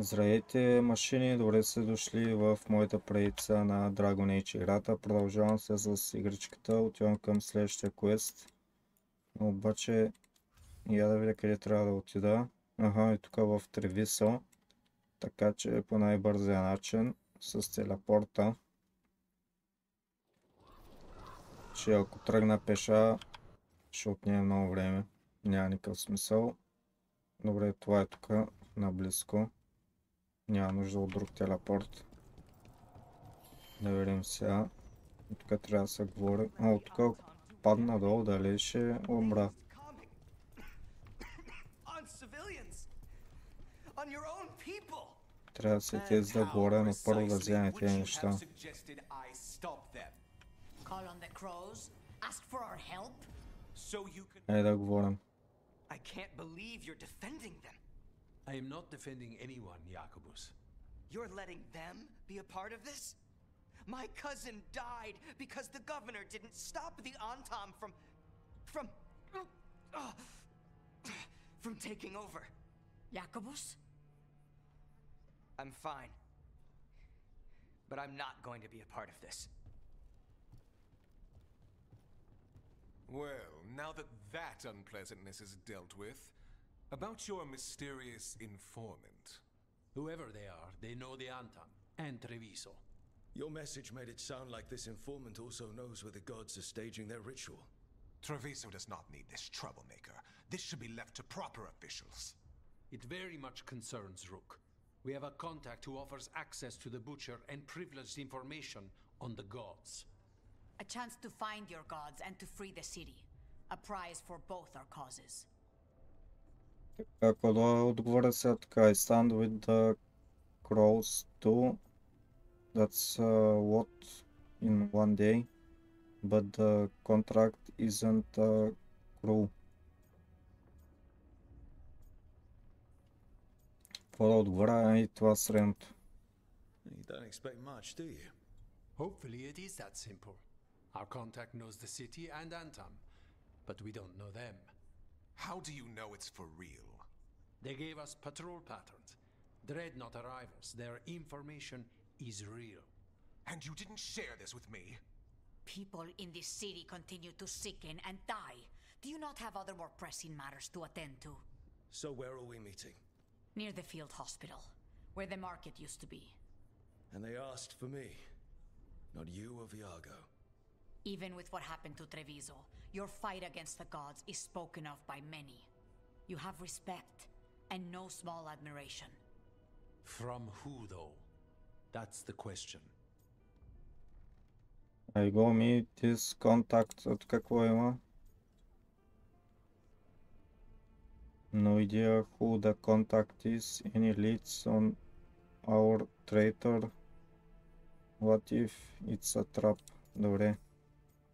Здравейте, машини, добре сте дошли в моята предица на Dragon Age играта. Продължавам се с игричката, отивам към следващия квест. Обаче, я да видя къде трябва да отида. Ага, и тук в Тревисо. Така че по най-бързия начин с телепорта. Че ако тръгна пеша, ще отнеме много време. Няма никакъв смисъл. Добре, това е тук, наблизко. Няма нужда от друг телепорт. Да видим сега. Тук трябва да се говори. О, тук ако падна долу, дали ще умра. Трябва да се тези да говоря, но първо да вземе тези неща. Ей да говорим. I am not defending anyone, Jacobus. You're letting them be a part of this? My cousin died because the governor didn't stop the Antam from taking over. Jacobus? I'm fine. But I'm not going to be a part of this. Well, now that unpleasantness is dealt with, about your mysterious informant. Whoever they are, they know the Antam and Treviso. Your message made it sound like this informant also knows where the gods are staging their ritual. Treviso does not need this troublemaker. This should be left to proper officials. It very much concerns Rook. We have a contact who offers access to the Butcher and privileged information on the gods. A chance to find your gods and to free the city. A prize for both our causes. Ако да отговоря сега така, I stand with the crows too. That's what in one day. But the contract isn't a crew. Какво да отговоря и това средното. You don't expect much, do you? Hopefully it is that simple. Our contact knows the city and Antam, but we don't know them. How do you know it's for real? They gave us patrol patterns. Dreadnought arrivals. Their information is real. And you didn't share this with me? People in this city continue to sicken and die. Do you not have other more pressing matters to attend to? So where are we meeting? Near the field hospital, where the market used to be. And they asked for me, not you or Viago. Even with what happened to Treviso, your fight against the gods is spoken of by many. You have respect, and no small admiration. From who, though? That's the question. I go meet this contact. От какво има? No idea who the contact is. Any leads on our traitor? What if it's a trap? Добре.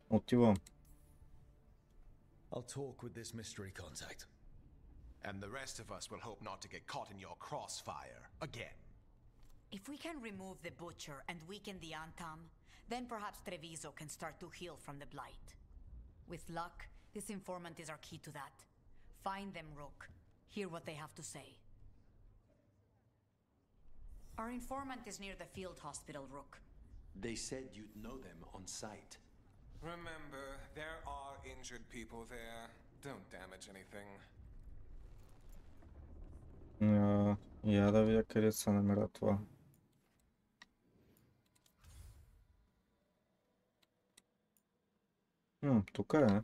Отивам. I'll talk with this mystery contact. And the rest of us will hope not to get caught in your crossfire again. If we can remove the Butcher and weaken the Antam, then perhaps Treviso can start to heal from the blight. With luck, this informant is our key to that. Find them, Rook. Hear what they have to say. Our informant is near the field hospital, Rook. They said you'd know them on sight. Remember, there are injured people there. Don't damage anything. Я да видя къде се намира това. Тук е.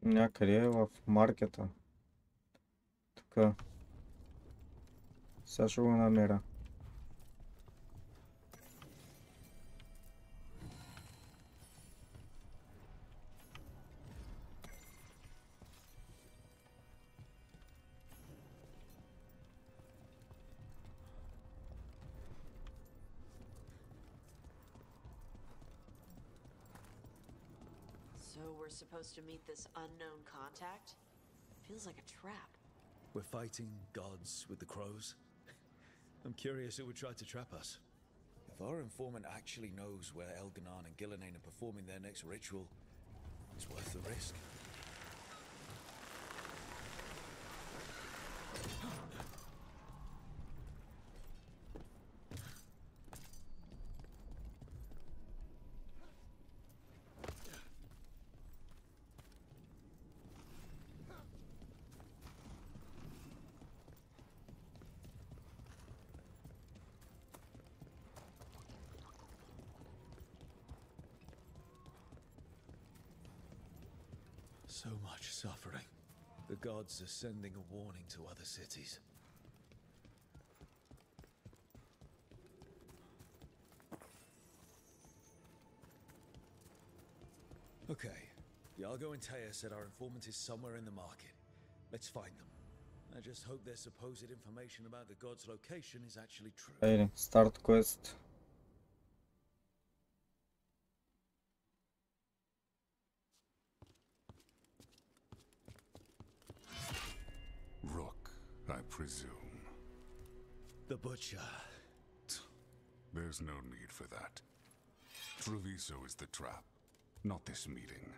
Някъде е в маркета. Така. Сега ще го намеря. So we're supposed to meet this unknown contact? Feels like a trap. We're fighting gods with the crows. I'm curious who would try to trap us. If our informant actually knows where Elganan and Gillenane are performing their next ritual, it's worth the risk. So much suffering. The gods are sending a warning to other cities. Okay. Iago and Taya said our informant is somewhere in the market. Let's find them. I just hope their supposed information about the god's location is actually true. Айде, start quest. Rook, I presume. The Butcher. There's no need for that. Treviso is the trap, not this meeting.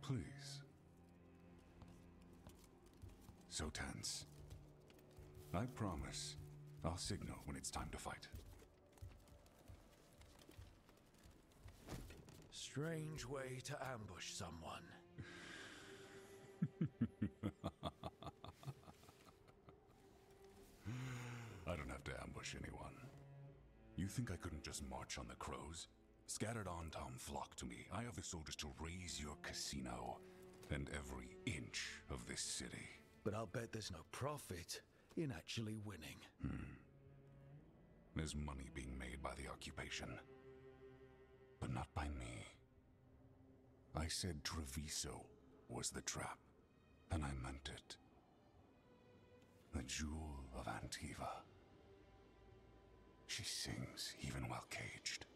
Please. So tense. I promise, I'll signal when it's time to fight. Strange way to ambush someone. I don't have to ambush anyone. You think I couldn't just march on the crows? Scattered on town flock to me. I have the soldiers to raise your casino and every inch of this city. But I'll bet there's no profit in actually winning. There's money being made by the occupation. But not by me. I said Treviso was the trap, and I meant it. The jewel of Antiva. She sings even while caged.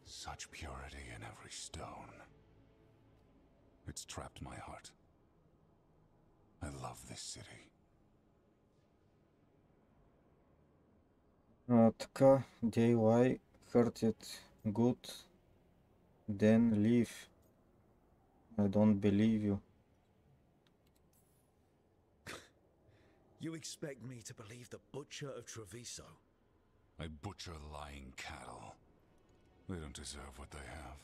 Such purity in every stone. It's trapped my heart. I love this city. Така, DIY, hurt it good, then leave. I don't believe you. You expect me to believe the Butcher of Treviso? I butcher lying cattle. They don't deserve what they have.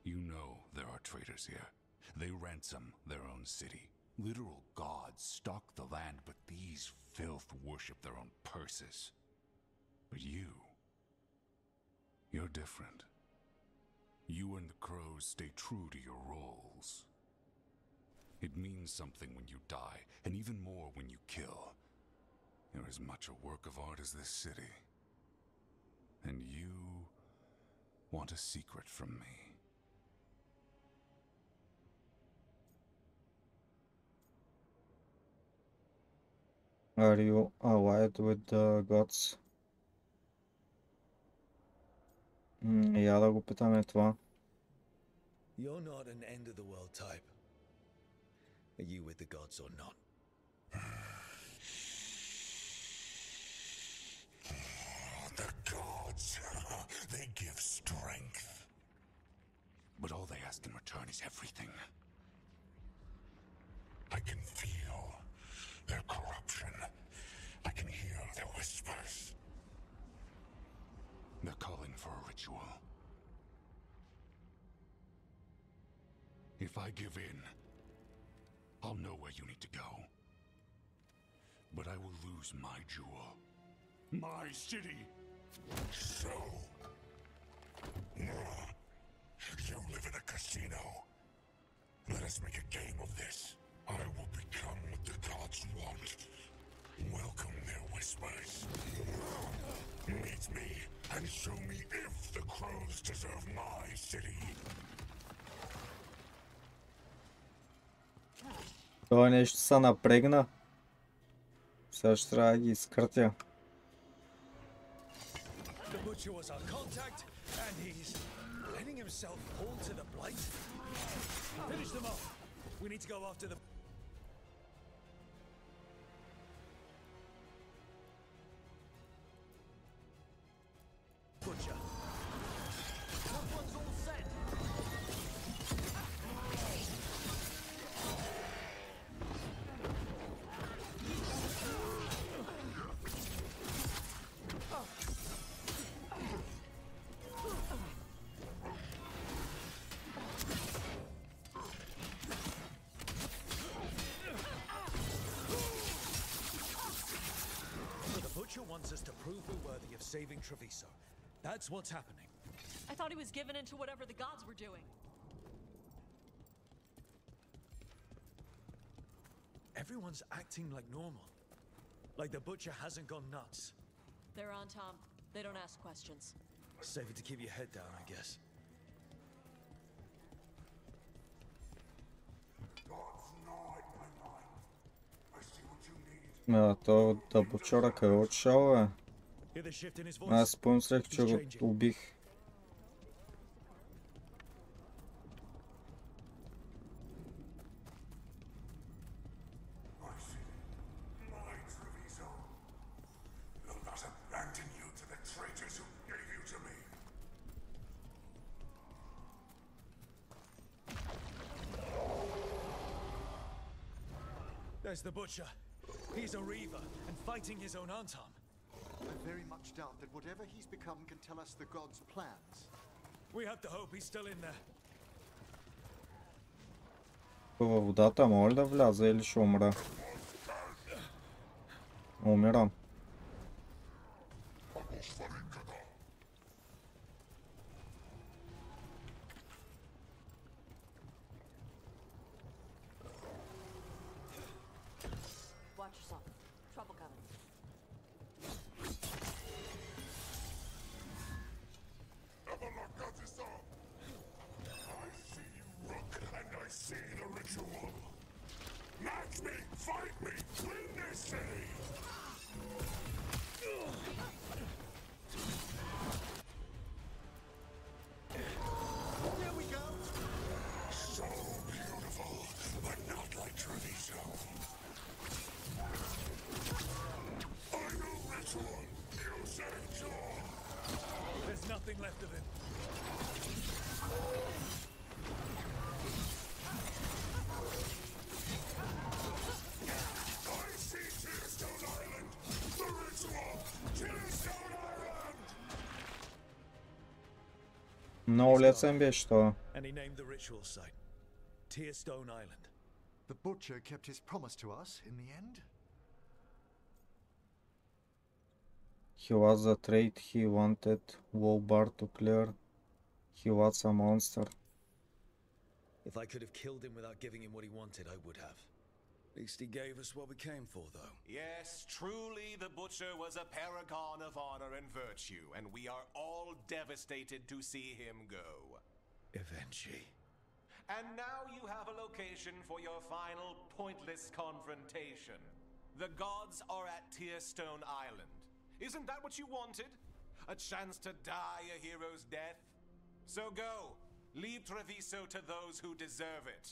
You know there are traitors here. They ransom their own city. Literal gods stalk the land, but these filth worship their own purses. But you're different. You and the crows stay true to your roles. It means something when you die, and even more when you kill. You're as much a work of art as this city. And you want a secret from me. Are you allied with the gods? Я да го питаме това. You're not an end-of-the-world type. Are you with the gods or not? The gods, they give strength. But all they ask in return is everything. I can feel their corruption. I can hear their whispers. They're calling for a ritual. If I give in, I'll know where you need to go. But I will lose my jewel. My city! So... you live in a casino. Let us make a game of this. I will become what the gods want. Welcome their whispers. Meet me and show me if the crows deserve my city. Това нещо се напрегна. Сега ще трябва да ги изкъртя. The Butcher was our contact, and he's letting himself fall to the blight. Finish them off. We need to go after the... wants us to prove we're worthy of saving Treviso. That's what's happening. I thought he was given into whatever the gods were doing. Everyone's acting like normal. Like the butcher hasn't gone nuts. They're on Tom. They don't ask questions. Safer to keep your head down, I guess. То да бучора къде е отишъл, бе? Hear the shift in his voice? Аз помислех, че го убих. There's the butcher. He's a reaver and fighting his own Antam. I very much doubt that whatever he's become can tell us the gods' plans. We have to hope he's still in there. Във водата мога ли да вляза или ще умра? Умирам. Watch yourself. Trouble coming. I see you, Rook, and I see the ritual. Match me, fight me, win this city! Here we go! So beautiful, but not like Treviso. Final ritual, you say Jaw. There's nothing left of him. I see Tearstone Island! The ritual! Tearstone Island! Много лесен беше това. And he named the ritual site Tearstone Island. The butcher kept his promise to us in the end. He was a trait he wanted VeilGuard to clear. He was a monster. If I could have killed him without giving him what he wanted, I would have. At least he gave us what we came for, though. Yes, truly the butcher was a paragon of honor and virtue, and we are all devastated to see him go. Eventually. And now you have a location for your final pointless confrontation. The gods are at Tearstone Island. Isn't that what you wanted? A chance to die a hero's death? So go. Leave Treviso to those who deserve it.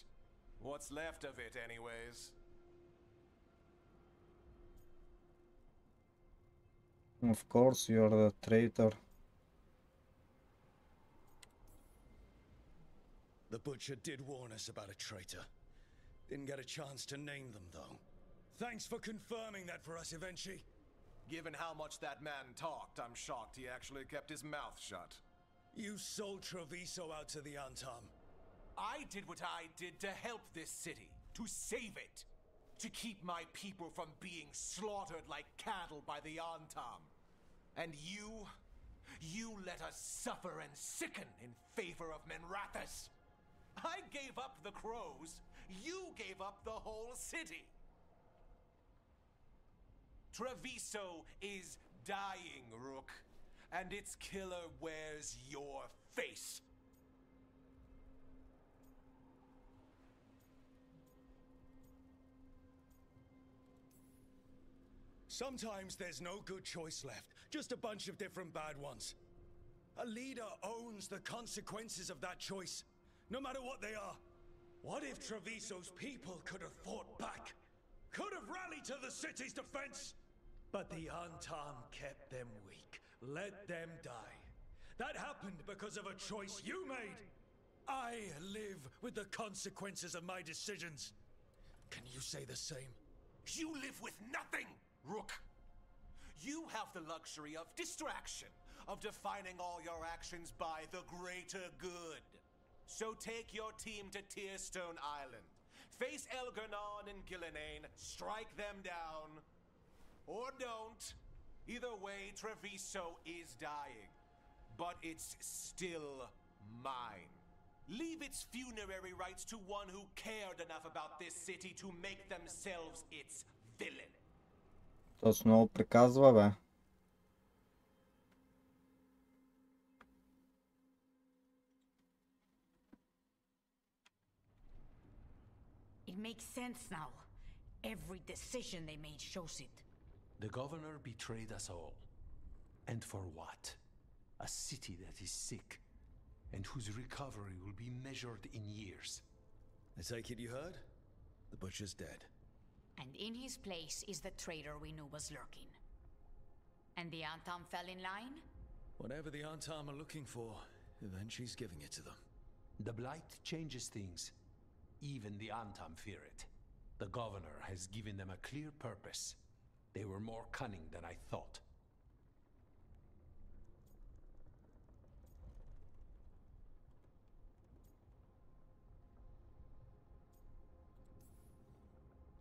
What's left of it, anyways. Of course, you're the traitor. The butcher did warn us about a traitor. Didn't get a chance to name them, though. Thanks for confirming that for us, Eventually. Given how much that man talked, I'm shocked he actually kept his mouth shut. You sold Treviso out to the Antam. I did what I did to help this city, to save it, to keep my people from being slaughtered like cattle by the Antam. And you let us suffer and sicken in favor of Menrathis. I gave up the crows, you gave up the whole city. Treviso is dying, Rook, and its killer wears your face. Sometimes there's no good choice left, just a bunch of different bad ones. A leader owns the consequences of that choice, no matter what they are. What if Treviso's people could have fought back? Could have rallied to the city's defense? But the Antam kept them weak, let them die. That happened because of a choice you made. I live with the consequences of my decisions. Can you say the same? You live with nothing, Rook. You have the luxury of distraction, of defining all your actions by the greater good. So take your team to Tearstone Island. Face Elgernon and Gillinane, strike them down. Or don't. Either way, Treviso is dying. But it's still mine. Leave its funerary rites to one who cared enough about this city to make themselves its villain. То снова приказва, бе. It makes sense now. Every decision they made shows it. The governor betrayed us all. And for what? A city that is sick, and whose recovery will be measured in years. I take it you heard? The butcher's dead. And in his place is the traitor we knew was lurking. And the Antam fell in line? Whatever the Antam are looking for, Eventually's giving it to them. The Blight changes things. Even the Antam fear it. The governor has given them a clear purpose. They were more cunning than I thought.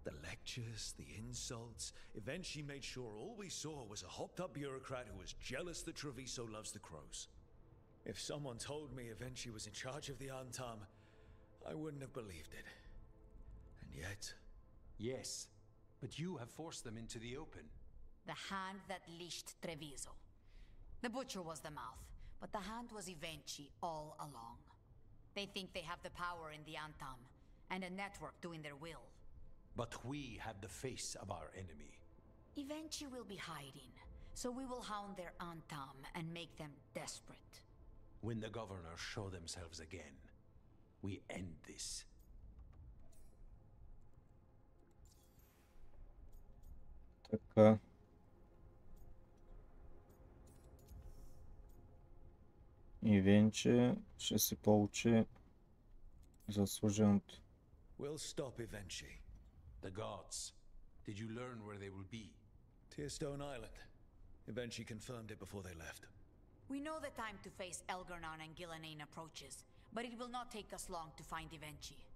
The lectures, the insults. Eventually made sure all we saw was a hopped-up bureaucrat who was jealous that Treviso loves the crows. If someone told me Eventually was in charge of the Antam, I wouldn't have believed it. And yet... Yes, but you have forced them into the open. The hand that leashed Treviso. The butcher was the mouth, but the hand was Eventually all along. They think they have the power in the Antam, and a network doing their will. But we have the face of our enemy. Eventually will be hiding, so we will hound their Antam and make them desperate. When the governors show themselves again, we end this. Така. И Венче ще си получи заслуженото. We'll stop Eventually. The gods. Did you learn where they will be? Tearstone Island. Eventually confirmed it before they left. We know the time to face Elgarnon and Gillenane approaches, but it will not take us long to find Eventually.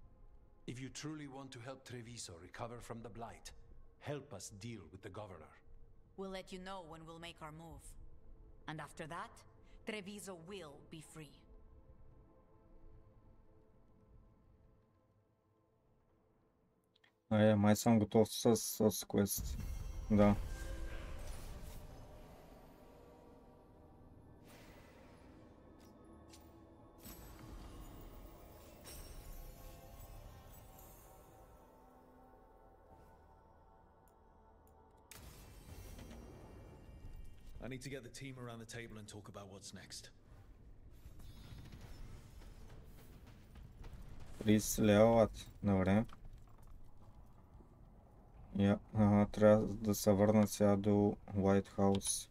If you truly want to help Treviso recover from the Blight, help us deal with the governor. We'll let you know when we'll make our move. And after that, Treviso will be free. Май съм готов с квест. Да. I need to get the team around the table and talk about what's next. 30 леват. Добре. Трябва да се върна сега до White House.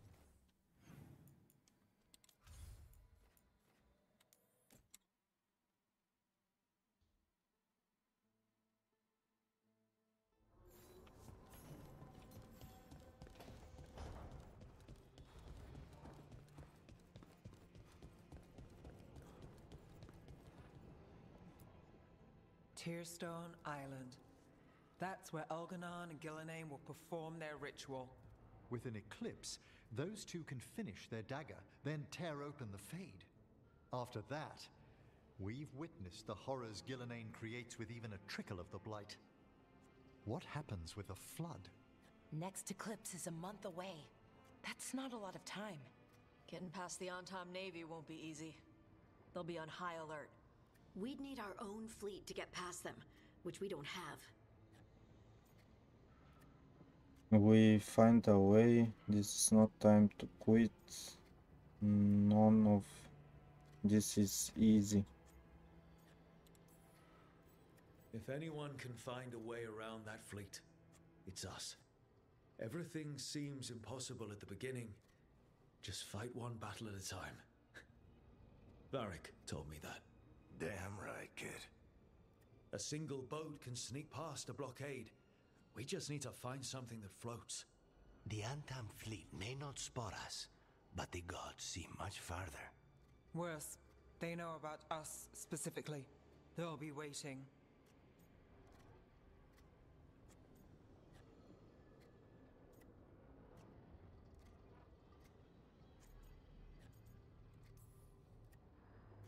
Tearstone Island. That's where Elgarnon and Gillenane will perform their ritual. With an eclipse, those two can finish their dagger, then tear open the Fade. After that, we've witnessed the horrors Gillenane creates with even a trickle of the Blight. What happens with a flood? Next eclipse is a month away. That's not a lot of time. Getting past the Antam Navy won't be easy. They'll be on high alert. We'd need our own fleet to get past them, which we don't have. We find a way. This is not time to quit. None of this is easy. If anyone can find a way around that fleet, it's us. Everything seems impossible at the beginning. Just fight one battle at a time. Varric told me that. Damn right, kid. A single boat can sneak past a blockade. We just need to find something that floats. The Antam fleet may not spot us, but the gods see much farther. Worse, they know about us specifically. They'll be waiting.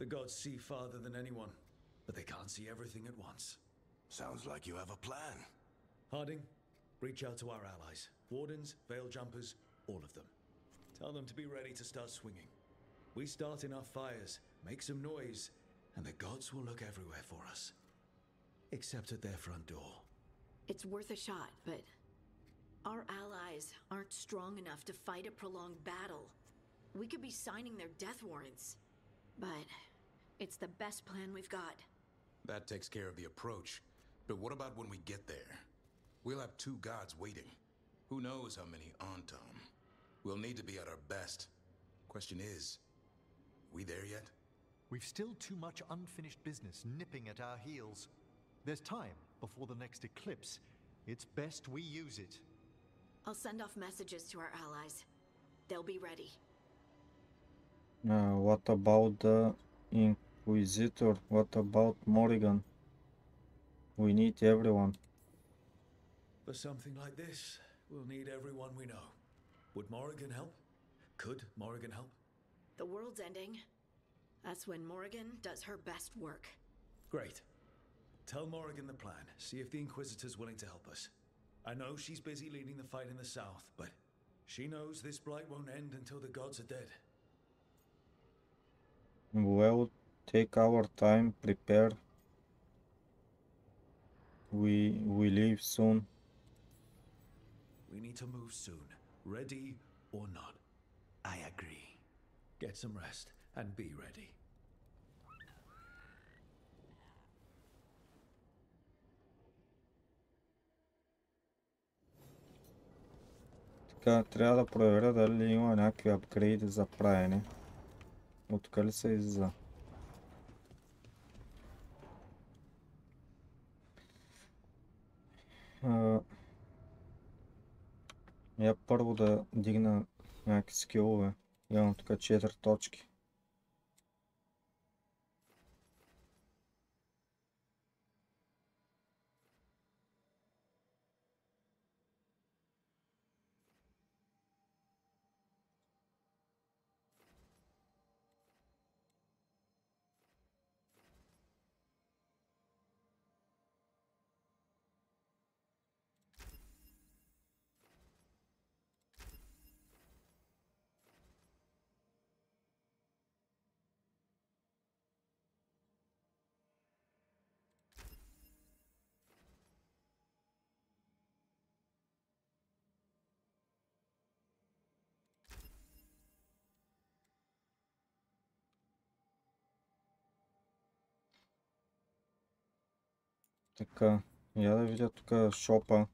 The gods see farther than anyone, but they can't see everything at once. Sounds like you have a plan. Harding, reach out to our allies. Wardens, veil jumpers, all of them. Tell them to be ready to start swinging. We start enough fires, make some noise, and the gods will look everywhere for us. Except at their front door. It's worth a shot, but our allies aren't strong enough to fight a prolonged battle. We could be signing their death warrants. But it's the best plan we've got. That takes care of the approach. But what about when we get there? We'll have two gods waiting. Who knows how many Antam? We'll need to be at our best. Question is, we there yet? We've still too much unfinished business nipping at our heels. There's time before the next eclipse. It's best we use it. I'll send off messages to our allies. They'll be ready. What about the Inquisitor? What about Morrigan? We need everyone. For something like this, we'll need everyone we know. Would Morrigan help? Could Morrigan help? The world's ending. That's when Morrigan does her best work. Great. Tell Morrigan the plan. See if the Inquisitor's willing to help us. I know she's busy leading the fight in the south, but she knows this blight won't end until the gods are dead. We'll take our time, prepare. We leave soon. We need to move soon, ready or not. I agree. Get some rest and be ready. Така, трябва да проверя дали има някакви апгрейди за правене. Откъде се излиза? Я първо да дигна някакви скилове. Имам тук 4 точки. Така, я да видя тук шопа,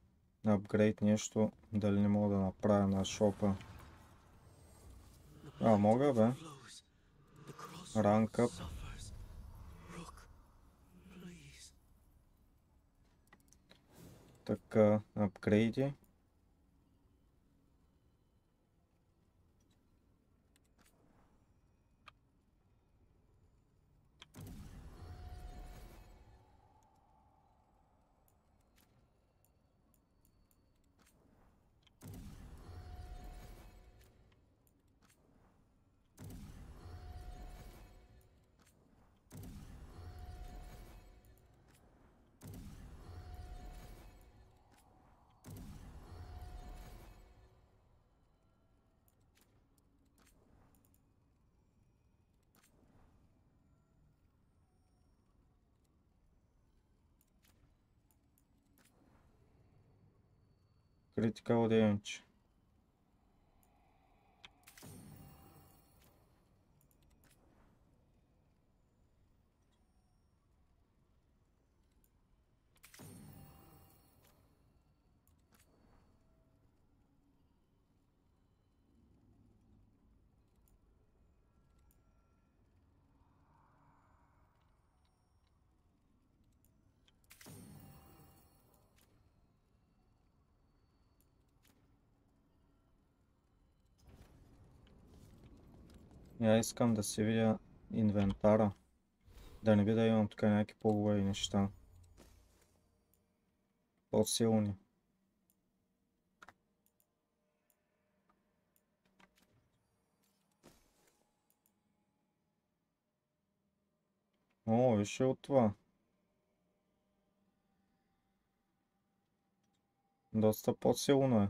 апгрейд нещо, дали не мога да направя на шопа. Мога бе. Rank up. Така, апгрейди. Critical damage. Я искам да си видя инвентара. Да не би да имам тук някакви по-големи неща. По-силни. О, виж от това. Доста по-силно е.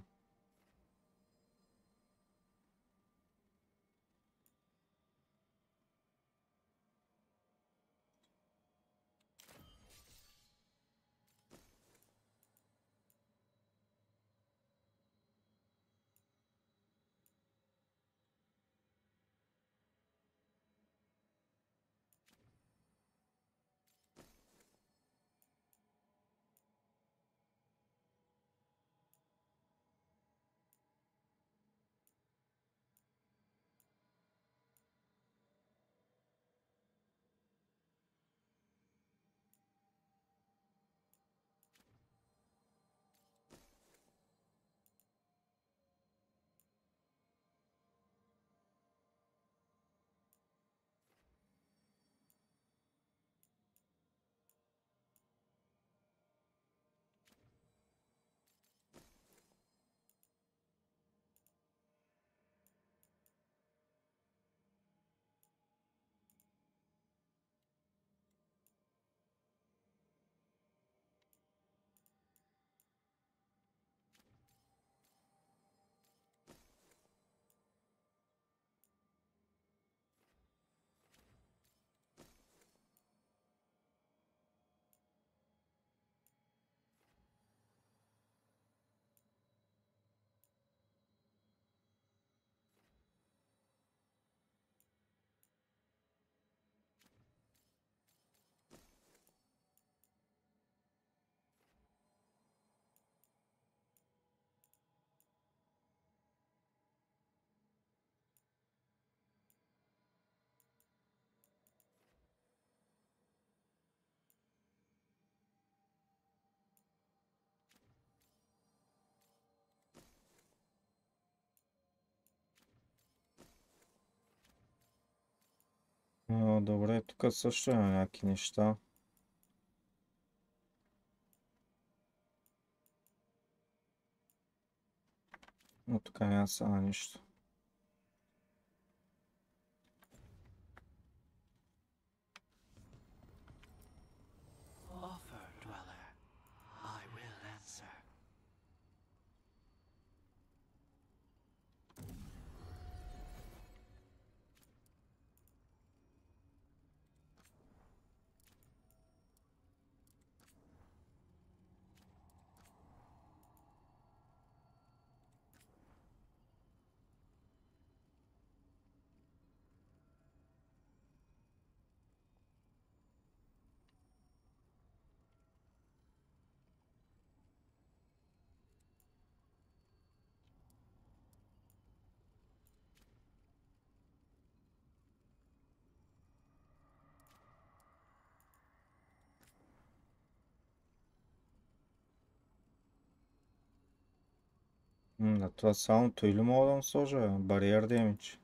Добре, тук също има някакви неща. Но тук няма сега нищо. Offer, dweller. I will answer. На това самото или мога да му сложа бариер демидж?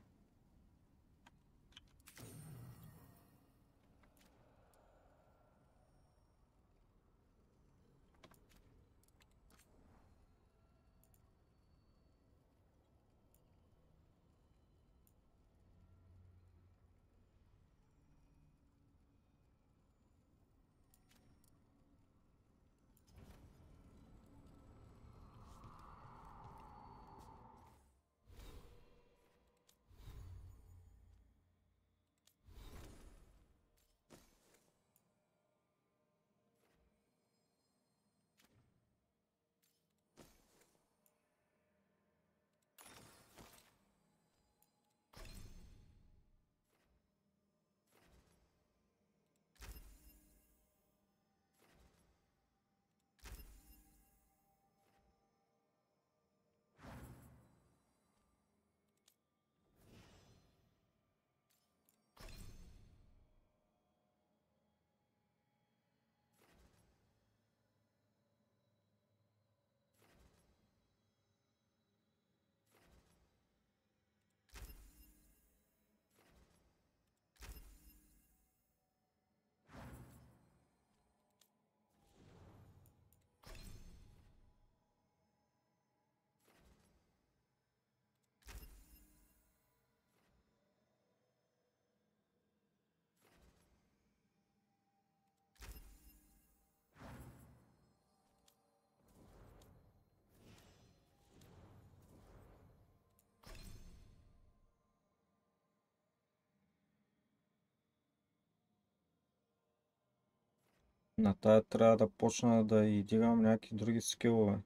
На тая трябва да почна да издигам някакви други скилове.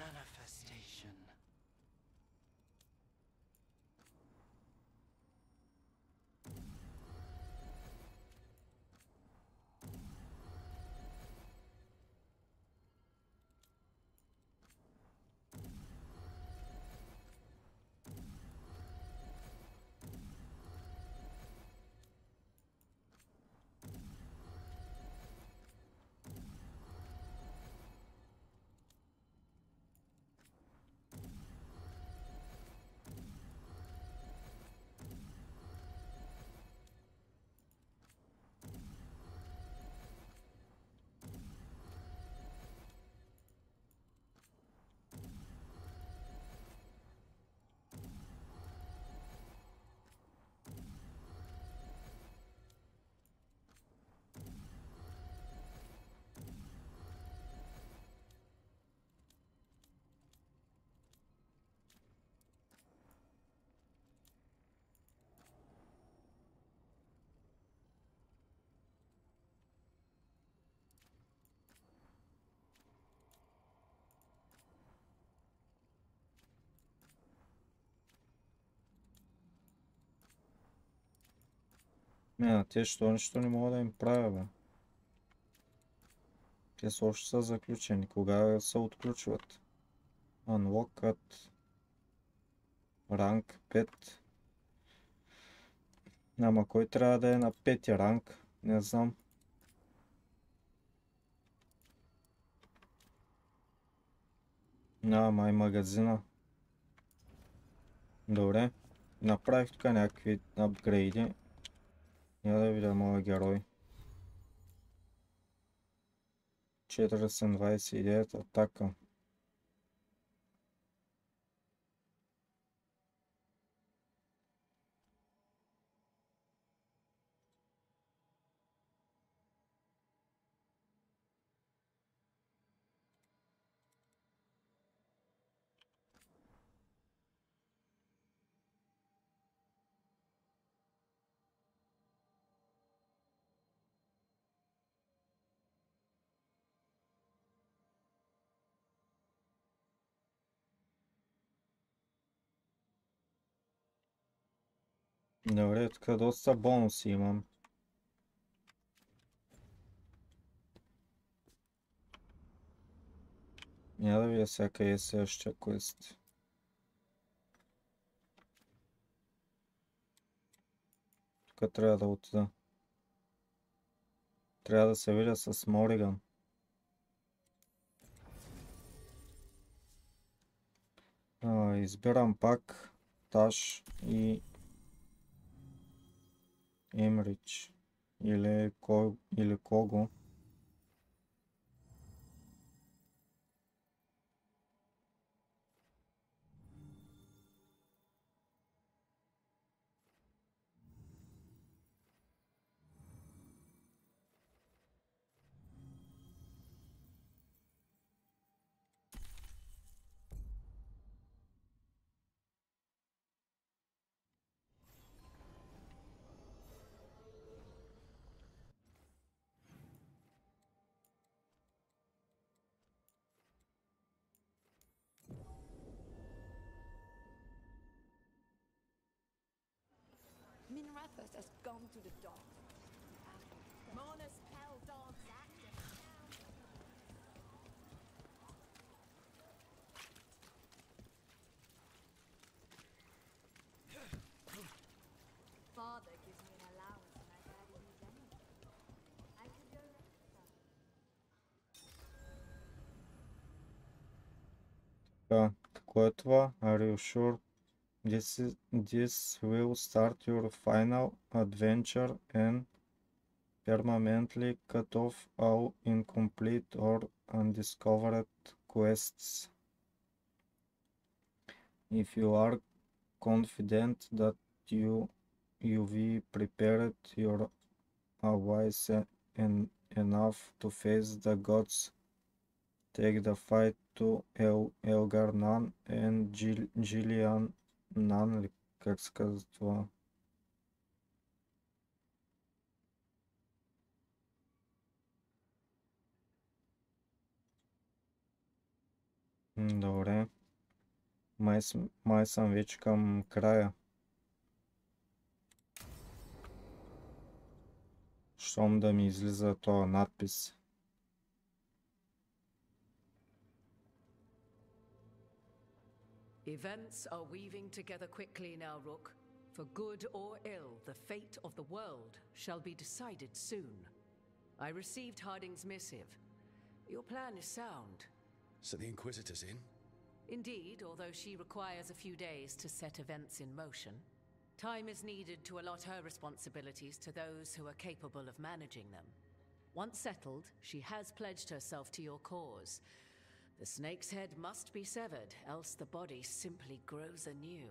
Manifestation. Те що нищо не мога да им правя, бе. Те са още са заключени. Кога се отключват? Unlocked. Ранг 5. Ама кой трябва да е на 5 ранг? Не знам. Май магазина. Добре. Направих тук някакви апгрейди. Я да видя моя герой. 429 атака. Добре, тук доста бонуси имам. Я да видя всяка е следващия квест. Тук трябва да отида. Трябва да се видя с Мориган. Избирам пак Таш и Емрич или Кого. Minrathus has gone to the dock. Mona's hell dogs active now. Father gives me an allowance and I barely use any. I could go next time. Кое е това? Are you sure? This will start your final adventure and permanently cut off all incomplete or undiscovered quests. If you are confident that you've prepared your allies enough to face the gods, take the fight to Elgarnan and Gillian Nan, как се казва това? Добре. Май съм вече към края. Щом да ми излиза този надпис. Events are weaving together quickly now, Rook. For good or ill, the fate of the world shall be decided soon. I received Harding's missive. Your plan is sound. So the Inquisitor's in? Indeed, although she requires a few days to set events in motion. Time is needed to allot her responsibilities to those who are capable of managing them. Once settled, she has pledged herself to your cause. The snake's head must be severed, else the body simply grows anew.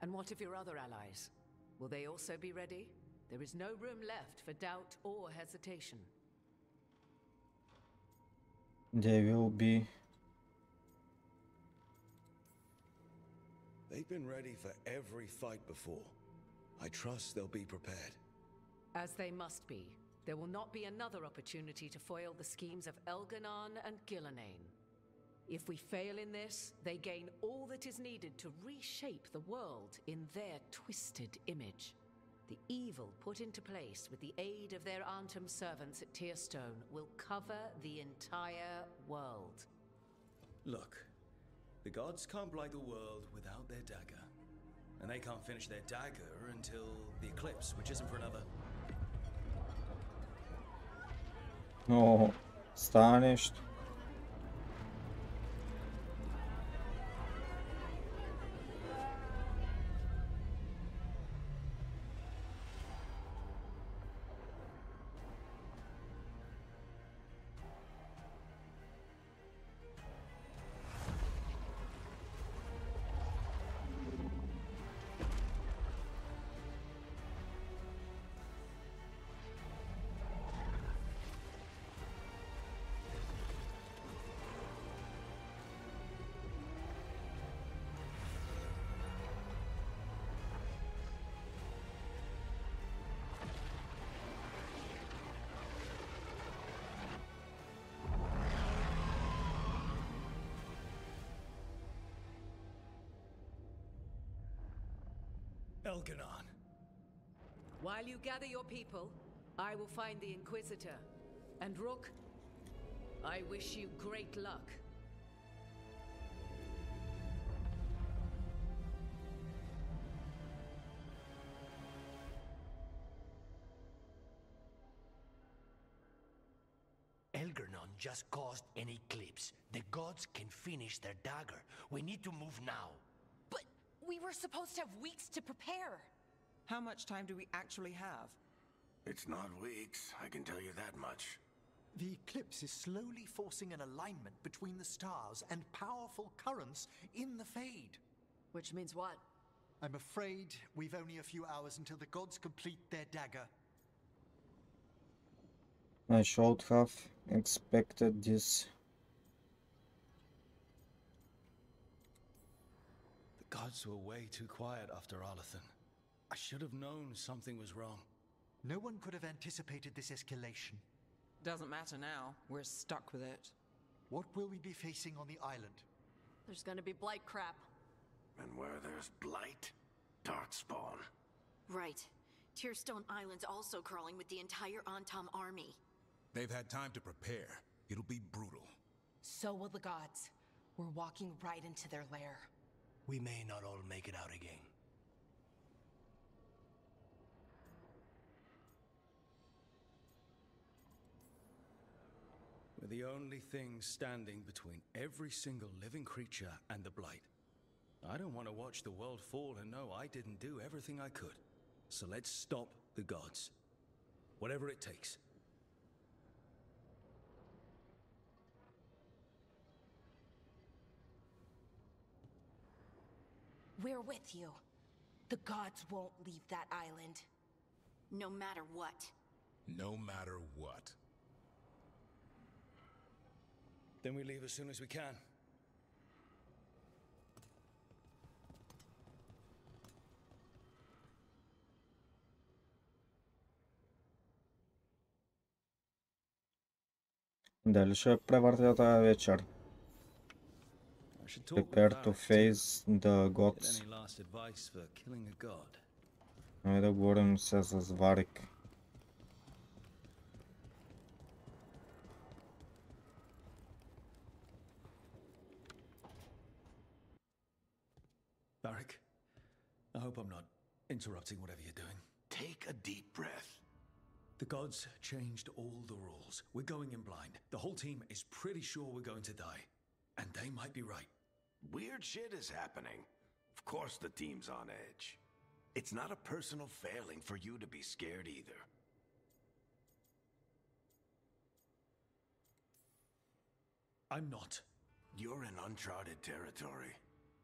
And what of your other allies? Will they also be ready? There is no room left for doubt or hesitation. They will be. They've been ready for every fight before. I trust they'll be prepared. As they must be. There will not be another opportunity to foil the schemes of Elgarnan and Gillenane. If we fail in this, they gain all that is needed to reshape the world in their twisted image. The evil put into place with the aid of their Antum servants at Tearstone will cover the entire world. Look, the gods can't blight the world without their dagger. And they can't finish their dagger until the eclipse, which isn't for another... О, става нещо. Elgarnan. While you gather your people, I will find the Inquisitor. And Rook, I wish you great luck. Elgarnan just caused an eclipse. The gods can finish their dagger. We need to move now. But we were supposed to have weeks to prepare. How much time do we actually have? It's not weeks, I can tell you that much. The eclipse is slowly forcing an alignment between the stars and powerful currents in the Fade. Which means what? I'm afraid we've only a few hours until the gods complete their dagger. I should have expected this. The gods were way too quiet after Arlathan. I should have known something was wrong. No one could have anticipated this escalation. Doesn't matter now. We're stuck with it. What will we be facing on the island? There's gonna be blight crap. And where there's blight, darkspawn. Right. Tearstone Island's also crawling with the entire Antom army. They've had time to prepare. It'll be brutal. So will the gods. We're walking right into their lair. We may not all make it out again. We're the only thing standing between every single living creature and the blight. I don't want to watch the world fall and know I didn't do everything I could. So let's stop the gods. Whatever it takes. We're with you. The gods won't leave that island. No matter what. No matter what. Then we leave as soon as we can. Дали ще превъртя тази вечер? Prepare to face the gods. Айде да говорим се с Варик. Barak, I hope I'm not interrupting whatever you're doing. Take a deep breath. The gods changed all the rules. We're going in blind. The whole team is pretty sure we're going to die. And they might be right. Weird shit is happening. Of course the team's on edge. It's not a personal failing for you to be scared either. I'm not. You're in uncharted territory.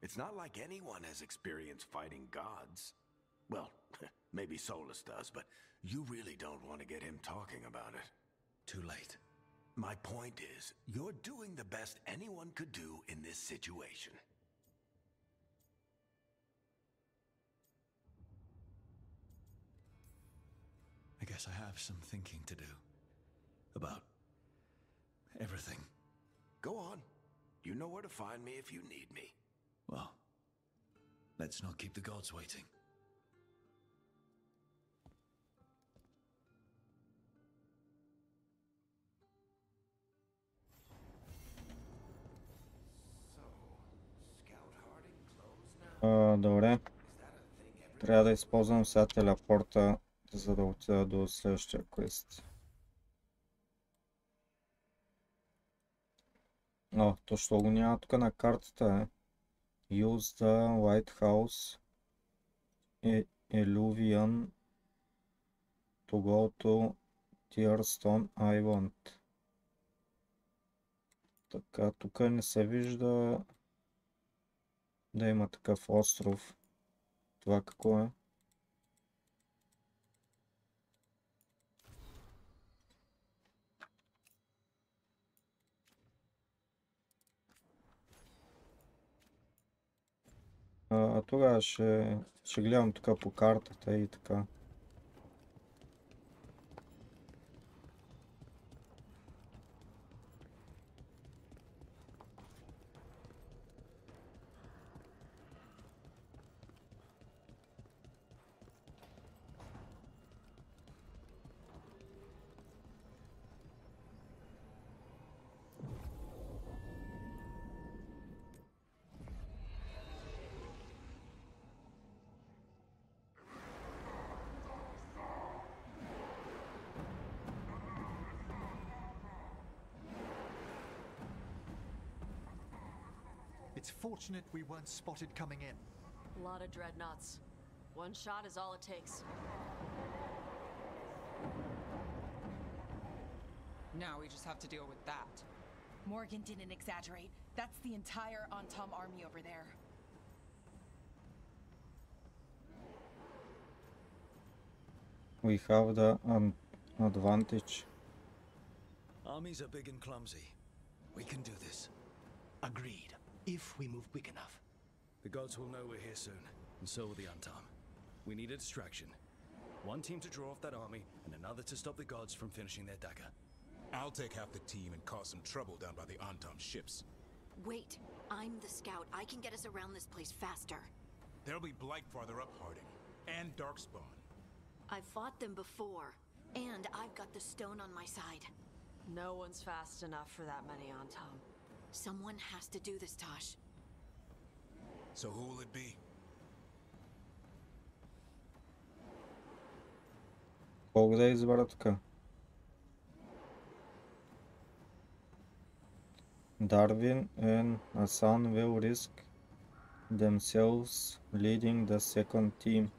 It's not like anyone has experience fighting gods. Well, maybe Solus does, but you really don't want to get him talking about it. Too late. My point is, you're doing the best anyone could do in this situation. I guess I have some thinking to do. About everything. Go on. You know where to find me if you need me. Well, let's not keep the gods waiting. Добре. Трябва да използвам сега телепорта, за да отида до следващия квест. Точно го няма тук на картата. Use the lighthouse illusion to go to Tearstone Island. Така, тук не се вижда да има такъв остров. Това какво е? Тогава ще гледам тук по картата и така. It's fortunate we weren't spotted coming in. A lot of dreadnoughts. One shot is all it takes. Now we just have to deal with that. Morgan didn't exaggerate. That's the entire Antam army over there. We have the advantage. Armies are big and clumsy. We can do this. Agreed. If we move quick enough. The gods will know we're here soon, and so will the Antam. We need a distraction. One team to draw off that army, and another to stop the gods from finishing their dagger. I'll take half the team and cause some trouble down by the Antam ships. Wait, I'm the scout. I can get us around this place faster. There'll be Blight farther up Harding, and Darkspawn. I've fought them before, and I've got the stone on my side. No one's fast enough for that many Antam. Someone has to do this, Tosh. So who will it be? Колко да избера тук? Darwin and Hassan will risk themselves leading the second team.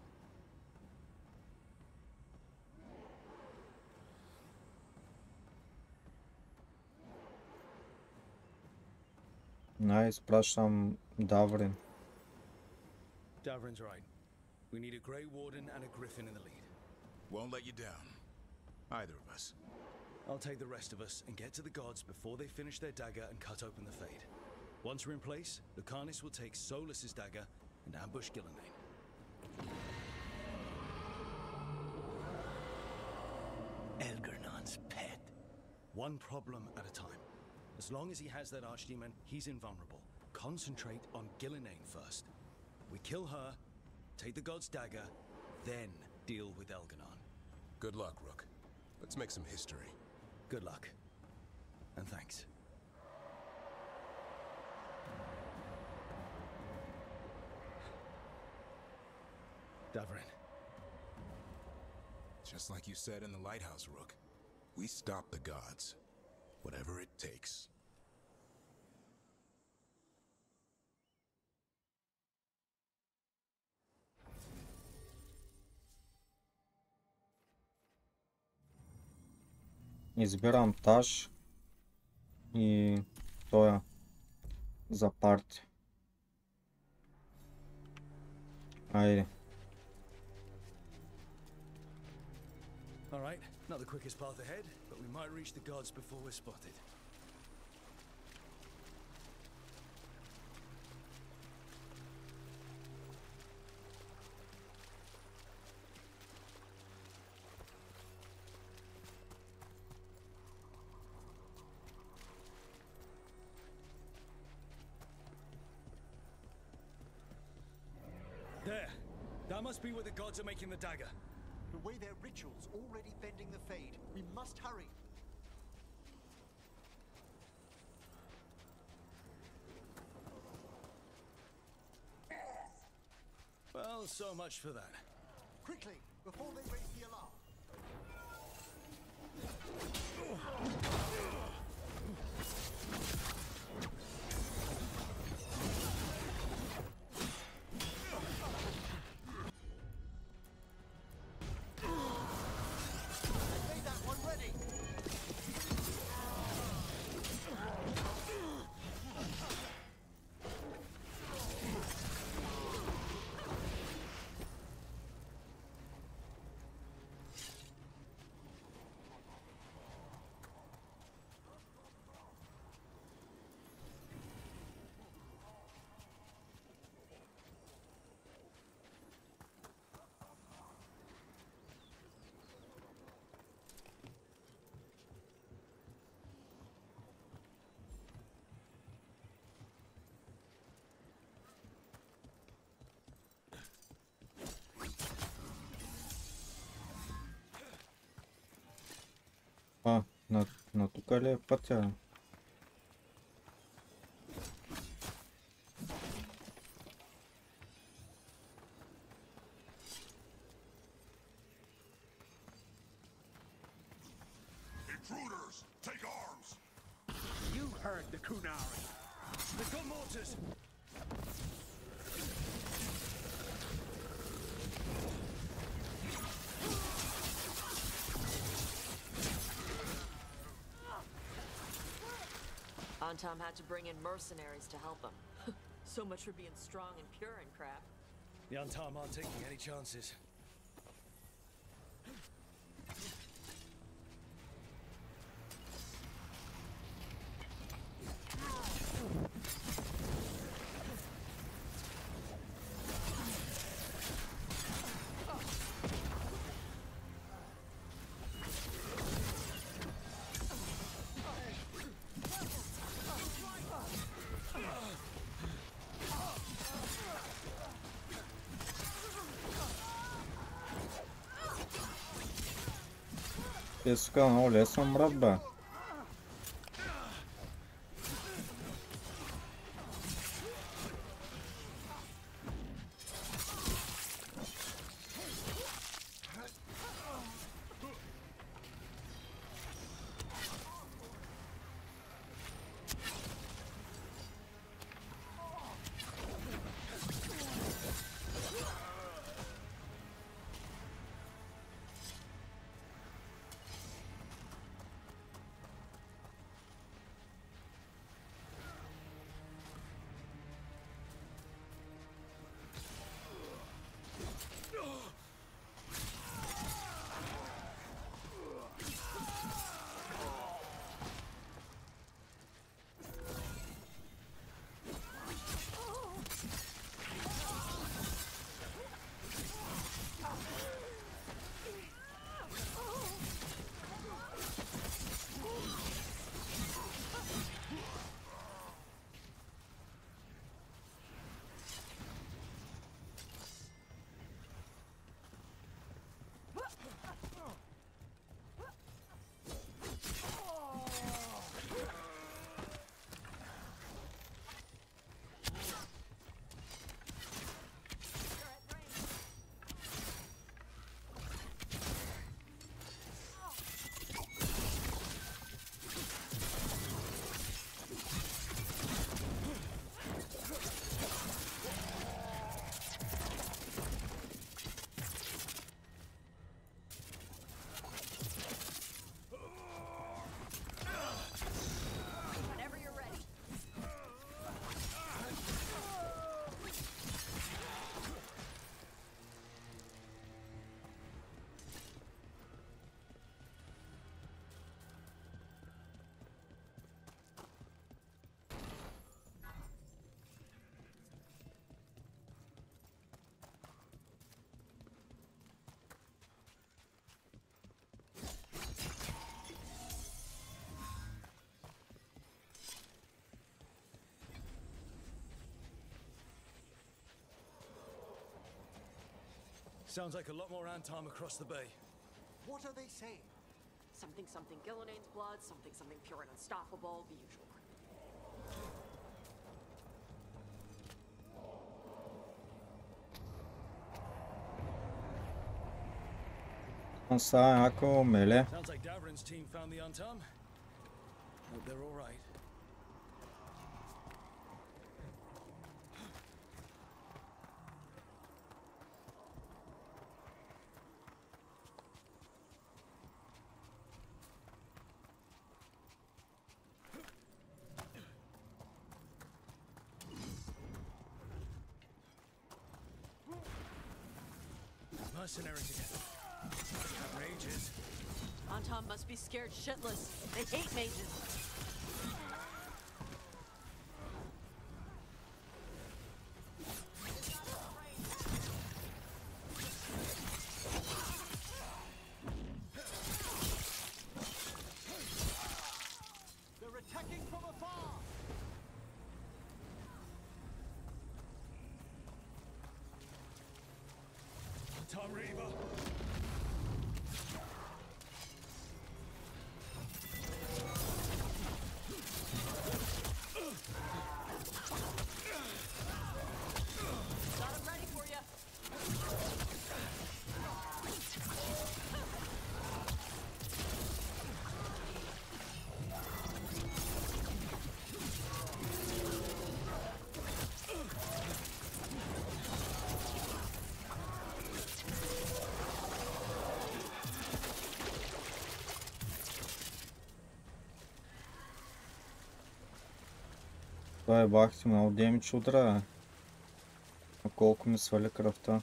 Изпращам Даврин. Davrin's right. We need a Grey Warden and a Griffin in the lead. Won't let you down. Either of us. I'll take the rest of us and get to the gods before they finish their dagger and cut open the Fade. Once we're in place, Lucanus will take Solus's dagger and ambush Gillenane. Elgernon's pet. One problem at a time. As long as he has that archdemon, he's invulnerable. Concentrate on Gillenane first. We kill her, take the god's dagger, then deal with Elganon. Good luck, Rook. Let's make some history. Good luck. And thanks. Davrin. Just like you said in the lighthouse, Rook. We stop the gods. Whatever it takes. Избирам Таш и тоя за парти. Айде. Alright, not the quickest path ahead, but we might reach the gods before we're spotted. There! That must be where the gods are making the dagger. The way their rituals already bending the Fade. We must hurry. Well, so much for that. Quickly, before they raise the alarm. На тука ли е пътя? Intruders, take arms! You heard the Kunari. They've got mortars. Antom had to bring in mercenaries to help him. So much for being strong and pure and crap. The Antom aren't taking any chances. Те сука много лесно мрат, бе. Sounds like a lot more Antom across the bay. What are they saying? Something something Gillenane's blood, something something pure and unstoppable, the usual. Ça, ако меле. Sounds like Davrin's team found the Antom. Hope they're all right. Mercenaries again. Mages. Antom must be scared shitless. They hate mages. They're attacking from afar! Tom Reaver. Got him ready for you. Това е бахти много демидж удара. А колко ми свали кръвта.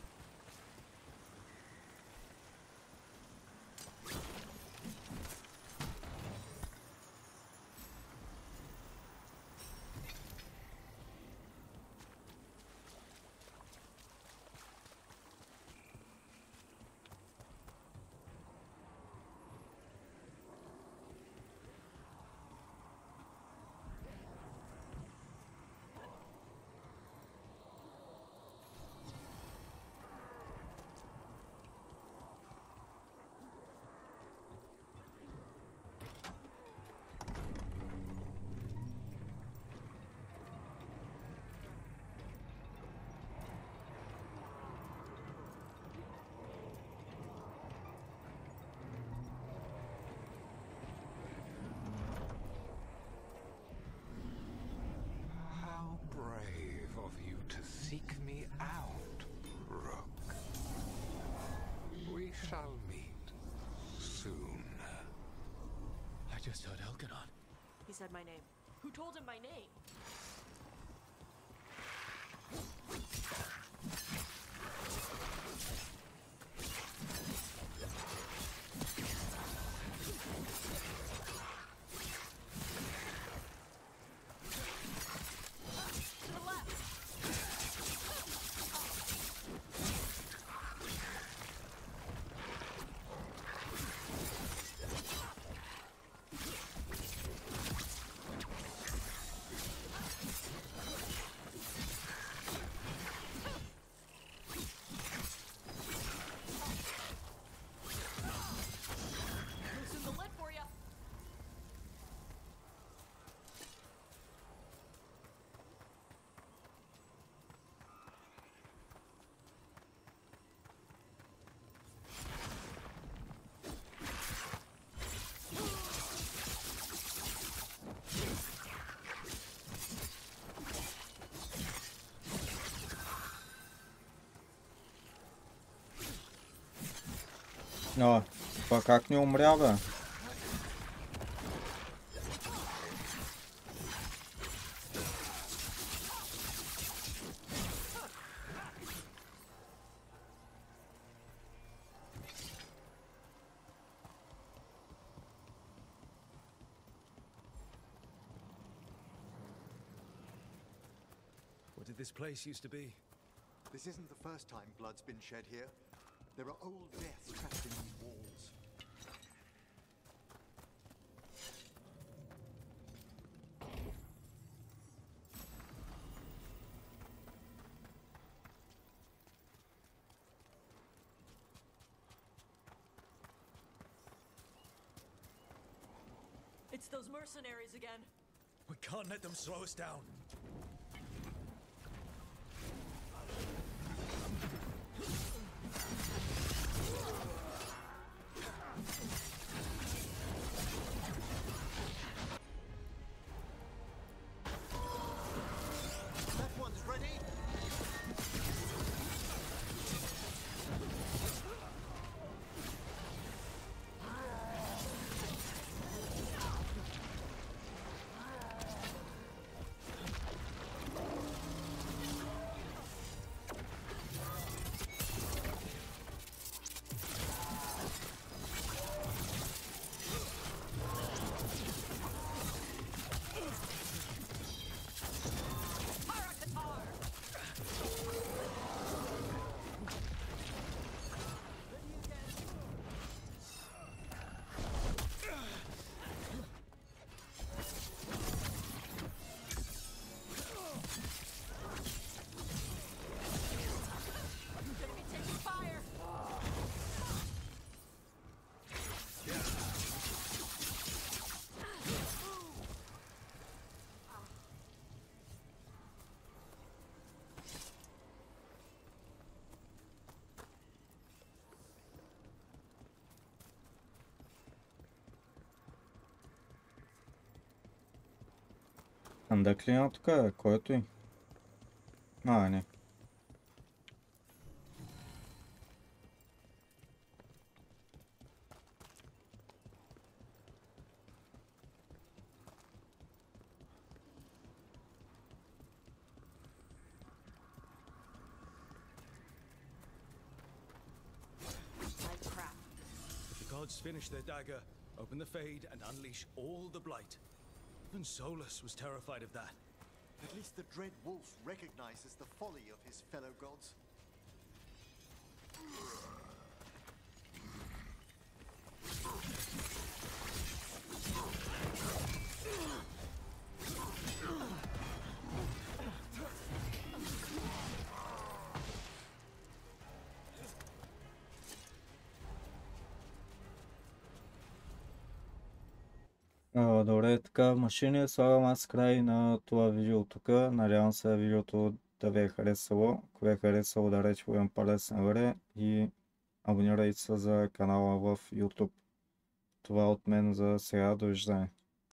How brave of you to seek me out, Rook. We shall meet soon. I just heard Elganon. He said my name. Who told him my name? Loosen the lid for you. О, това как не умря, бе? What did this place used to be? This isn't the first time blood's been shed here. There are old deaths trapped in these walls. It's those mercenaries again. We can't let them slow us down. That one's ready. Андък ли тук е? Който и? Не. If the gods finish their dagger, open the Fade and unleash all the blight. Even Solus was terrified of that. At least the Dread Wolf recognizes the folly of his fellow gods. Добре, така машини, слагам аз край на това видео тук. Надявам се видеото да ви е харесало. Ако ви е харесало, дарете голям палец нагоре и абонирайте се за канала в YouTube. Това от мен за сега. Довиждане.